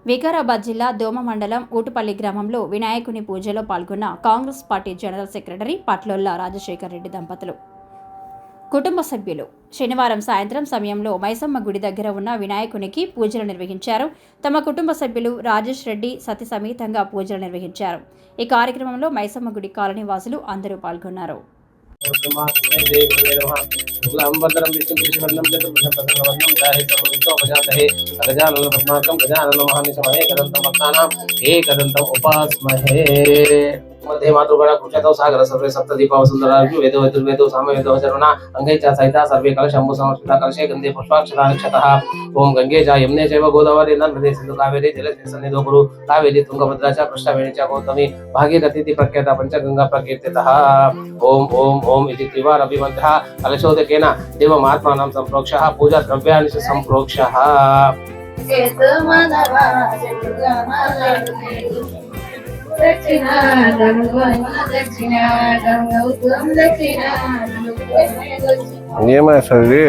వికారాబాద్ జిల్లా దోమ మండలం ఊటుపల్లి గ్రామంలో వినాయకుని పూజలో పాల్గొన్న Congress party general secretary Patlolla Rajasekhar Reddy దంపతులు కుటుంబ సభ్యులు శనివారం సాయంత్రం సమయంలో మైసమ్మ గుడి దగ్గర ఉన్న వినాయకునికి పూజలు నిర్వహించారు. తమ కుటుంబ సభ్యులు రాజేష్ రెడ్డి సతి సమేతంగా పూజలు నిర్వహించారు. ఈ కార్యక్రమంలో మైసమ్మ గుడి కాలనీ వాసులు అందరూ పాల్గొన్నారు. मध्ये मातृगण कुशतौ सागर सर्वे सप्त दीपा वसुंधराजु वेदो वेदो सामवेदो चरुणा अंगे च सहिता सर्वे कलश शंभु समर्पिता कलशे गंधे पुष्पाक्षरा नक्षतः ओम गंगे च यमुने चैव गोदावरी नर्मदे सिंधु कावेरी जलेस्मिन् सन्निधौ कुरु कावेरी तुंगभद्रा च कृष्णवेणी च गौतमी भागीरथीति प्रख्याता पंचगंगा प्रकीर्तितः ओम ओम ओम इति त्रिवार अभिमन्त्रः कलशोदकेन देवमात्मानं संप्रोक्षः पूजा द्रव्याणि च संप्रोक्षः नियम है सर जी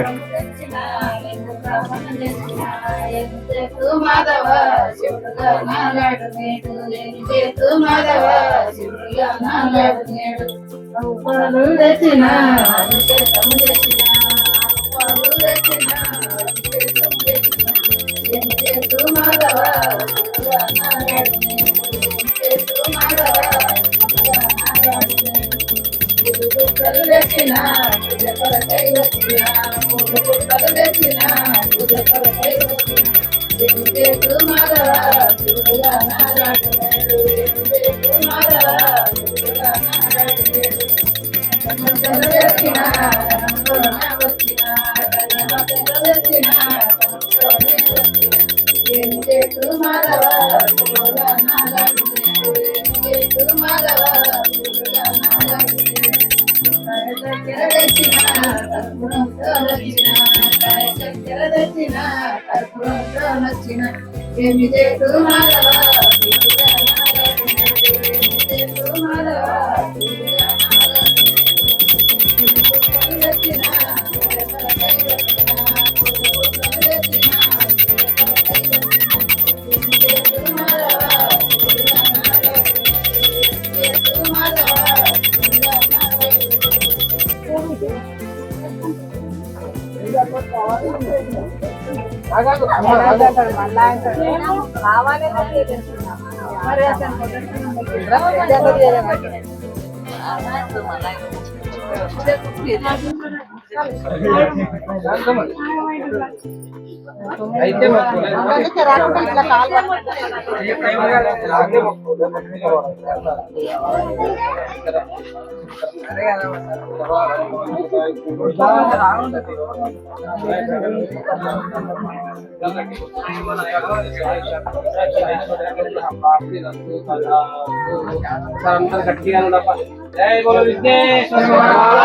जय बोलो विघ्नेश्वर